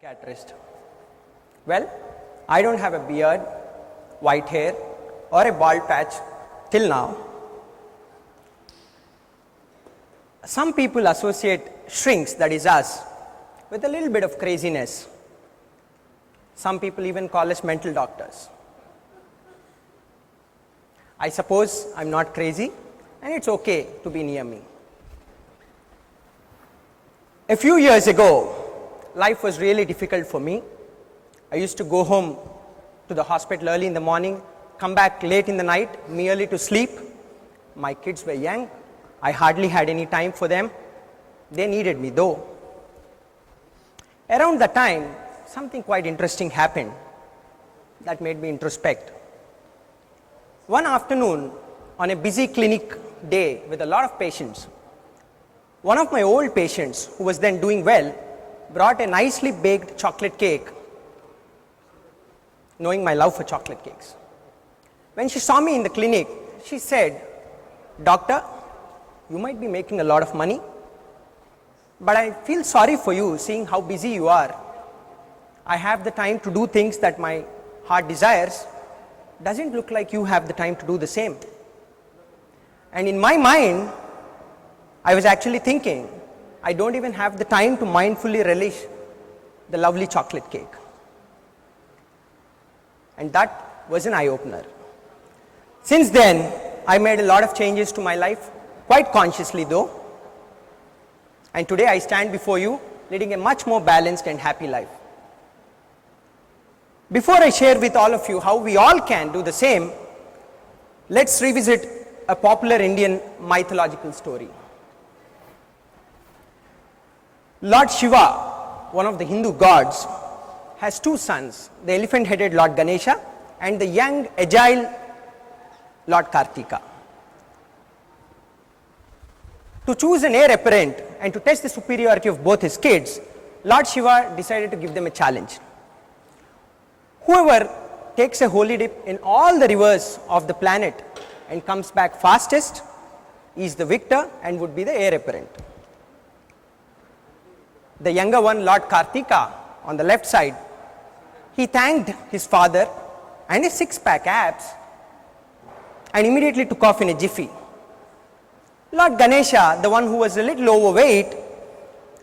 Psychiatrist. Well, I don't have a beard, white hair or a bald patch till now. Some people associate shrinks, that is us, with a little bit of craziness. Some people even call us mental doctors. I suppose I'm not crazy and it's okay to be near me. A few years ago, life was really difficult for me. I used to go home to the hospital early in the morning, come back late in the night merely to sleep. My kids were young. I hardly had any time for them. They needed me though. Around that time, something quite interesting happened that made me introspect. One afternoon, on a busy clinic day with a lot of patients, one of my old patients, who was then doing well, brought a nicely baked chocolate cake, knowing my love for chocolate cakes. When she saw me in the clinic, she said, "Doctor, you might be making a lot of money, but I feel sorry for you seeing how busy you are. I have the time to do things that my heart desires. Doesn't look like you have the time to do the same." And in my mind, I was actually thinking, I don't even have the time to mindfully relish the lovely chocolate cake. And that was an eye-opener. Since then, I made a lot of changes to my life, quite consciously though. And today I stand before you leading a much more balanced and happy life. Before I share with all of you how we all can do the same, let's revisit a popular Indian mythological story. Lord Shiva, one of the Hindu gods, has two sons, the elephant-headed Lord Ganesha and the young, agile Lord Karthika. To choose an heir apparent and to test the superiority of both his kids, Lord Shiva decided to give them a challenge. Whoever takes a holy dip in all the rivers of the planet and comes back fastest is the victor and would be the heir apparent. The younger one, Lord Karthika, on the left side, he thanked his father and his six-pack abs and immediately took off in a jiffy. Lord Ganesha, the one who was a little overweight,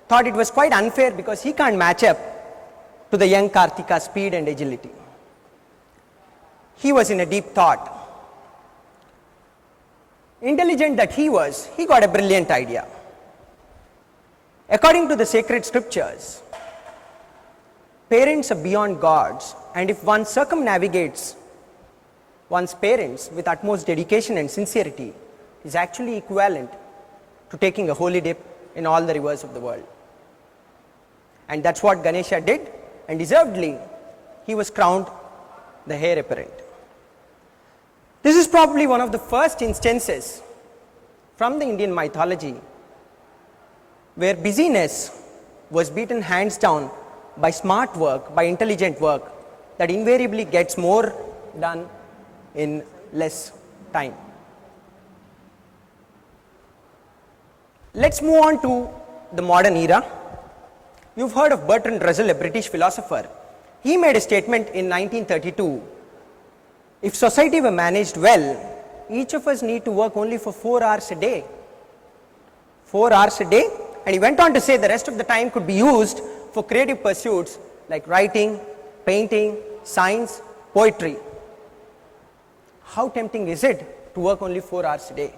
thought it was quite unfair because he can't match up to the young Karthika's speed and agility. He was in a deep thought. Intelligent that he was, he got a brilliant idea. According to the sacred scriptures, parents are beyond gods, and if one circumnavigates one's parents with utmost dedication and sincerity, is actually equivalent to taking a holy dip in all the rivers of the world. And that's what Ganesha did, and deservedly, he was crowned the heir apparent. This is probably one of the first instances from the Indian mythology where busyness was beaten hands down by smart work, by intelligent work that invariably gets more done in less time. Let's move on to the modern era. You've heard of Bertrand Russell, a British philosopher. He made a statement in 1932. If society were managed well, each of us need to work only for 4 hours a day. 4 hours a day? And he went on to say the rest of the time could be used for creative pursuits like writing, painting, science, poetry. How tempting is it to work only 4 hours a day?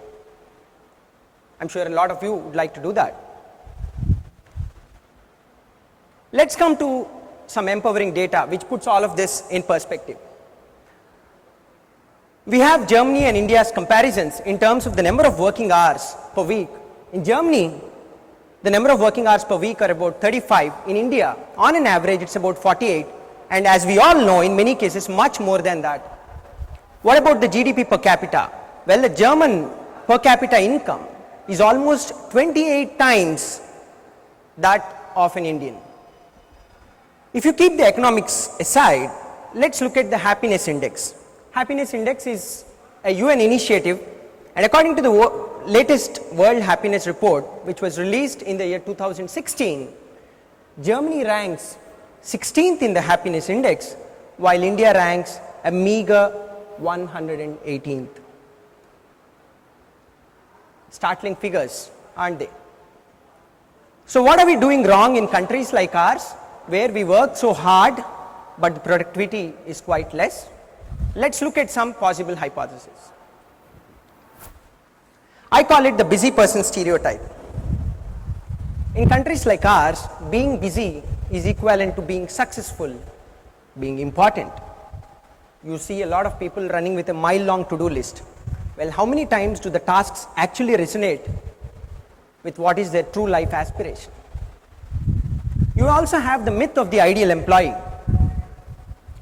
I'm sure a lot of you would like to do that. Let's come to some empowering data which puts all of this in perspective. We have Germany and India's comparisons in terms of the number of working hours per week. In Germany, the number of working hours per week are about 35. In India, on an average, it's about 48. And as we all know, in many cases, much more than that. What about the GDP per capita? Well, the German per capita income is almost 28 times that of an Indian. If you keep the economics aside, let's look at the happiness index. Happiness index is a UN initiative, and according to the latest World Happiness Report, which was released in the year 2016, Germany ranks 16th in the happiness index, while India ranks a meager 118th. Startling figures, aren't they? So what are we doing wrong in countries like ours, where we work so hard but the productivity is quite less? Let's look at some possible hypotheses. I call it the busy person stereotype. In countries like ours, being busy is equivalent to being successful, being important. You see a lot of people running with a mile-long to-do list. Well, how many times do the tasks actually resonate with what is their true life aspiration? You also have the myth of the ideal employee.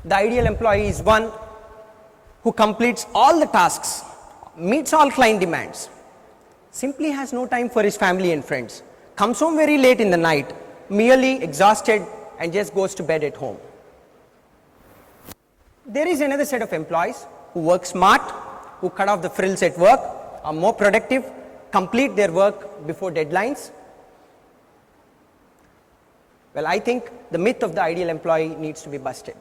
The ideal employee is one who completes all the tasks, meets all client demands, simply has no time for his family and friends, comes home very late in the night, merely exhausted, and just goes to bed at home. There is another set of employees who work smart, who cut off the frills at work, are more productive, complete their work before deadlines. Well, I think the myth of the ideal employee needs to be busted.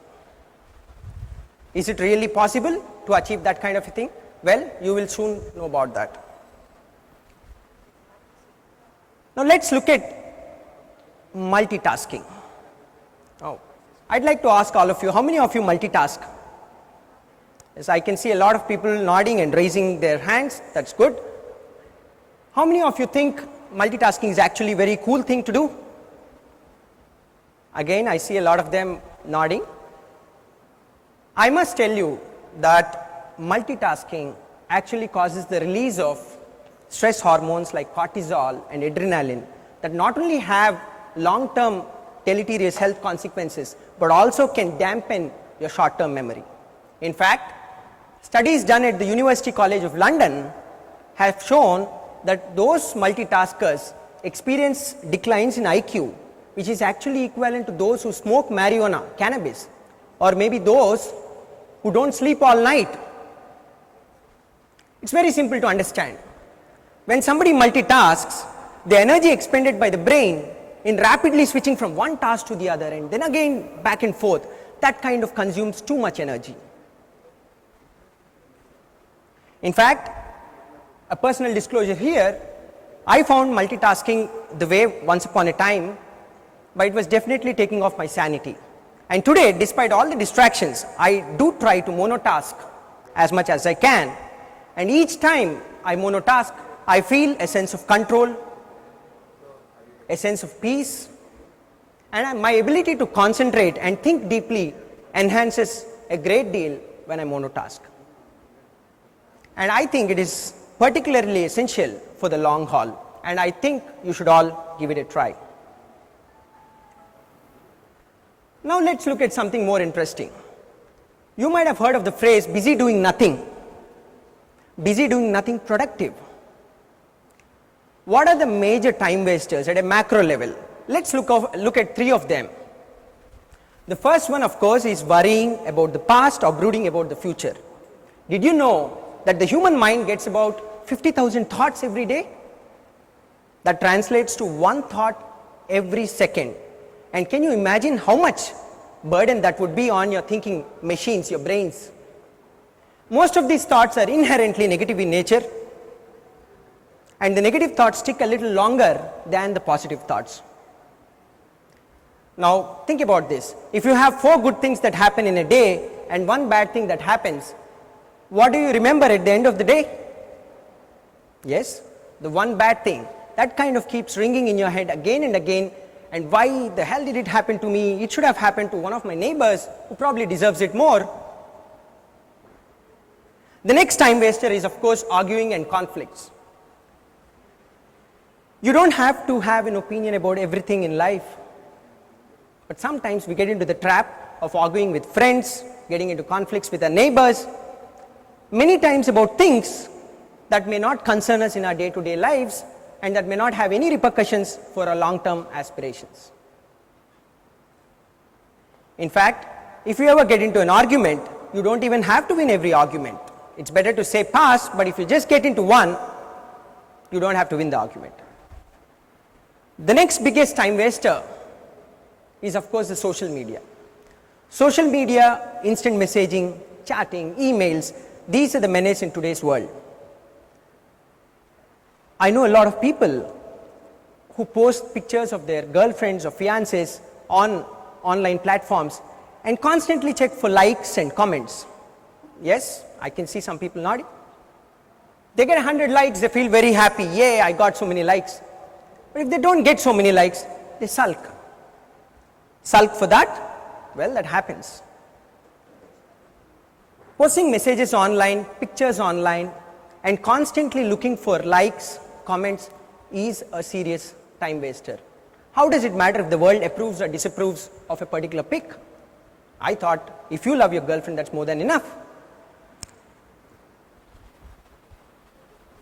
Is it really possible to achieve that kind of a thing? Well, you will soon know about that. Now let's look at multitasking. Oh, I'd like to ask all of you, how many of you multitask? Yes, I can see a lot of people nodding and raising their hands. That's good. How many of you think multitasking is actually a very cool thing to do? Again, I see a lot of them nodding. I must tell you that multitasking actually causes the release of stress hormones like cortisol and adrenaline that not only have long-term deleterious health consequences, but also can dampen your short-term memory. In fact, studies done at the University College of London have shown that those multitaskers experience declines in IQ, which is actually equivalent to those who smoke marijuana, cannabis, or maybe those who don't sleep all night. It's very simple to understand. When somebody multitasks, the energy expended by the brain in rapidly switching from one task to the other and then again back and forth, that kind of consumes too much energy. In fact, a personal disclosure here, I found multitasking the way once upon a time, but it was definitely taking off my sanity. And today, despite all the distractions, I do try to monotask as much as I can. And each time I monotask, I feel a sense of control, a sense of peace, and my ability to concentrate and think deeply enhances a great deal when I monotask. And I think it is particularly essential for the long haul, and I think you should all give it a try. Now let's look at something more interesting. You might have heard of the phrase busy doing nothing, busy doing nothing productive. What are the major time wasters at a macro level? Let's look at three of them. The first one, of course, is worrying about the past or brooding about the future. Did you know that the human mind gets about 50,000 thoughts every day? That translates to one thought every second. And can you imagine how much burden that would be on your thinking machines, your brains? Most of these thoughts are inherently negative in nature, and the negative thoughts stick a little longer than the positive thoughts. Now think about this. If you have 4 good things that happen in a day and 1 bad thing that happens, what do you remember at the end of the day? Yes, the 1 bad thing. That kind of keeps ringing in your head again and again. And why the hell did it happen to me? It should have happened to one of my neighbors who probably deserves it more. The next time waster is, of course, arguing and conflicts. You don't have to have an opinion about everything in life, but sometimes we get into the trap of arguing with friends, getting into conflicts with our neighbors, many times about things that may not concern us in our day-to-day lives and that may not have any repercussions for our long-term aspirations. In fact, if you ever get into an argument, you don't even have to win every argument. It's better to say pass, but if you just get into one, you don't have to win the argument. The next biggest time waster is of course the social media. Social media, instant messaging, chatting, emails, these are the menace in today's world. I know a lot of people who post pictures of their girlfriends or fiancés on online platforms and constantly check for likes and comments. Yes, I can see some people nodding. They get 100 likes, they feel very happy. Yay, I got so many likes. But if they don't get so many likes, they sulk. Sulk for that? Well, that happens. Posting messages online, pictures online, and constantly looking for likes, comments is a serious time waster. How does it matter if the world approves or disapproves of a particular pic? I thought if you love your girlfriend, that's more than enough.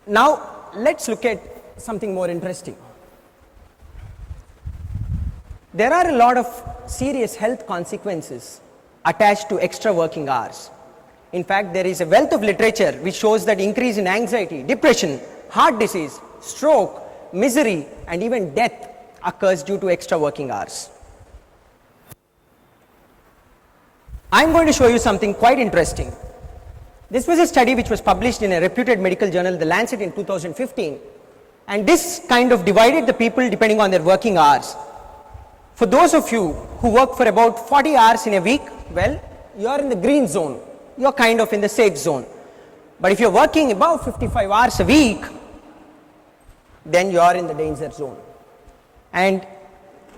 Now, let's look at something more interesting. There are a lot of serious health consequences attached to extra working hours. In fact, there is a wealth of literature which shows that increase in anxiety, depression, heart disease, stroke, misery, and even death occurs due to extra working hours. I am going to show you something quite interesting. This was a study which was published in a reputed medical journal, The Lancet, in 2015, and this kind of divided the people depending on their working hours. For those of you who work for about 40 hours in a week, well, you are in the green zone, you are kind of in the safe zone. But if you are working about 55 hours a week, then you are in the danger zone. And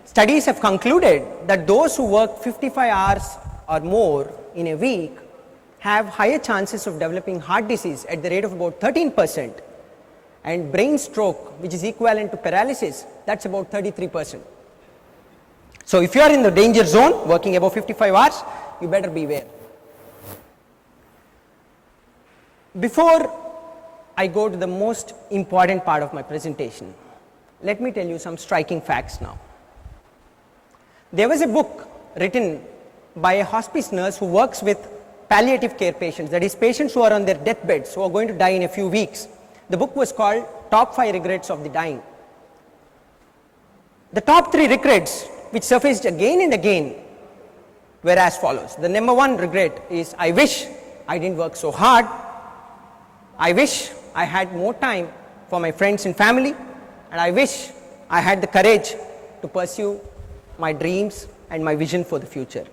studies have concluded that those who work 55 hours or more in a week have higher chances of developing heart disease at the rate of about 13%, and brain stroke, which is equivalent to paralysis, that's about 33%. So if you are in the danger zone working above 55 hours, you better beware. Before I go to the most important part of my presentation, let me tell you some striking facts now. There was a book written by a hospice nurse who works with palliative care patients, that is patients who are on their deathbeds, who are going to die in a few weeks. The book was called Top 5 Regrets of the Dying. The top 3 regrets which surfaced again and again were as follows. The number 1 regret is, I wish I didn't work so hard. I wish I had more time for my friends and family, and I wish I had the courage to pursue my dreams and my vision for the future.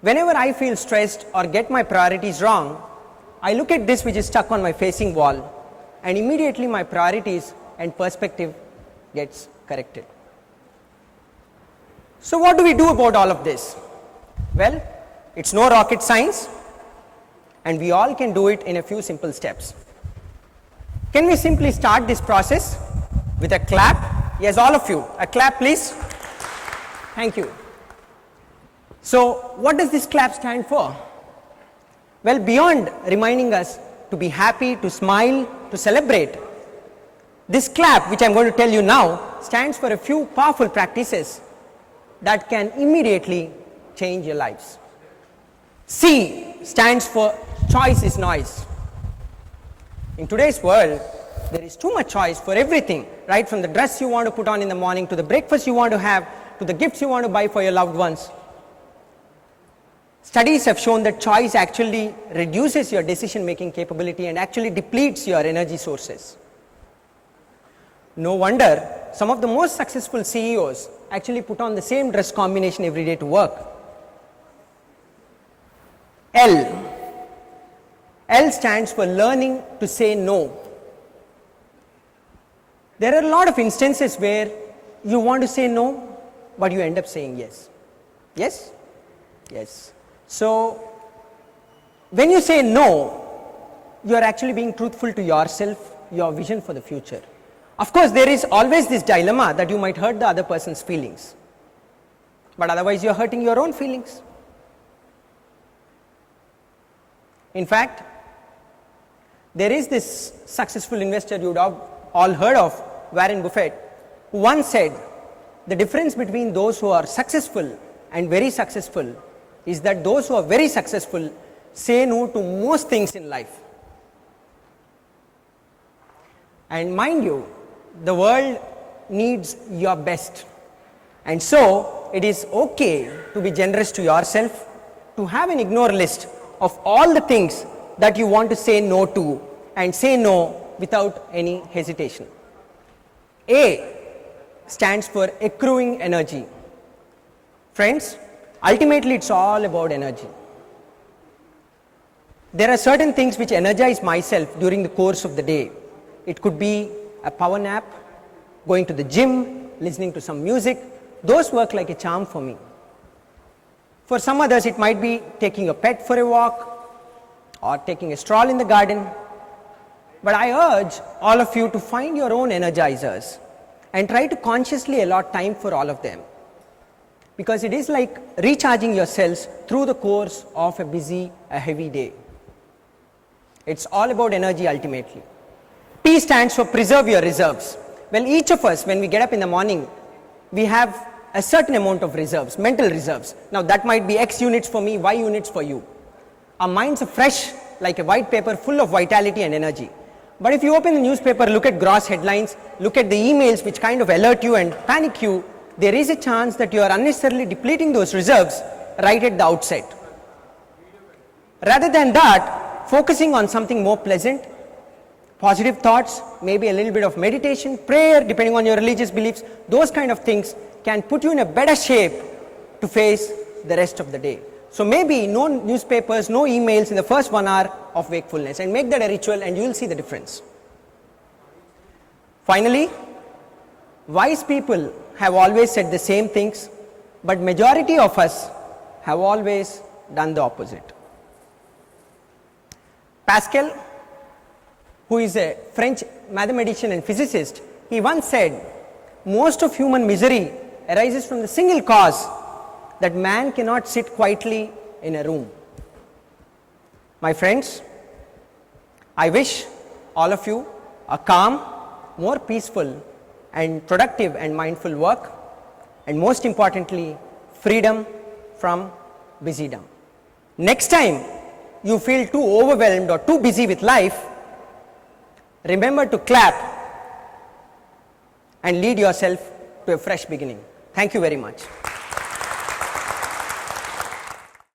Whenever I feel stressed or get my priorities wrong, I look at this which is stuck on my facing wall, and immediately my priorities and perspective gets corrected. So what do we do about all of this? Well, it's no rocket science, and we all can do it in a few simple steps. Can we simply start this process with a clap? Yes, all of you, a clap please. Thank you. So what does this clap stand for? Well, beyond reminding us to be happy, to smile, to celebrate, this clap, which I am going to tell you now, stands for a few powerful practices that can immediately change your lives. C stands for choice is noise. In today's world, there is too much choice for everything, right from the dress you want to put on in the morning, to the breakfast you want to have, to the gifts you want to buy for your loved ones. Studies have shown that choice actually reduces your decision making capability and actually depletes your energy sources. No wonder some of the most successful CEOs actually put on the same dress combination every day to work. L stands for learning to say no. There are a lot of instances where you want to say no, but you end up saying yes. Yes? Yes. So, when you say no, you are actually being truthful to yourself, your vision for the future. Of course, there is always this dilemma that you might hurt the other person's feelings, but otherwise you are hurting your own feelings. In fact, there is this successful investor you would have all heard of, Warren Buffett, who once said, the difference between those who are successful and very successful is that those who are very successful say no to most things in life. And mind you, the world needs your best. And so it is okay to be generous to yourself, to have an ignore list of all the things that you want to say no to, and say no without any hesitation. A stands for accruing energy. Friends, ultimately it's all about energy. There are certain things which energize myself during the course of the day. It could be a power nap, going to the gym, listening to some music. Those work like a charm for me. For some others, it might be taking a pet for a walk or taking a stroll in the garden. But I urge all of you to find your own energizers and try to consciously allot time for all of them. Because it is like recharging yourselves through the course of a heavy day. It's all about energy ultimately. P stands for preserve your reserves. Well, each of us, when we get up in the morning, we have a certain amount of reserves, mental reserves. Now that might be X units for me, Y units for you. Our minds are fresh like a white paper full of vitality and energy. But if you open the newspaper, look at gross headlines, look at the emails which kind of alert you and panic you, there is a chance that you are unnecessarily depleting those reserves right at the outset. Rather than that, focusing on something more pleasant, positive thoughts, maybe a little bit of meditation, prayer, depending on your religious beliefs, those kind of things can put you in a better shape to face the rest of the day. So maybe no newspapers, no emails in the first 1 hour of wakefulness, and make that a ritual and you will see the difference. Finally, wise people have always said the same things, but majority of us have always done the opposite. Pascal, who is a French mathematician and physicist, he once said, most of human misery arises from the single cause that man cannot sit quietly in a room. My friends, I wish all of you a calm, more peaceful and productive and mindful work, and most importantly, freedom from busydom. Next time you feel too overwhelmed or too busy with life, remember to clap and lead yourself to a fresh beginning. Thank you very much.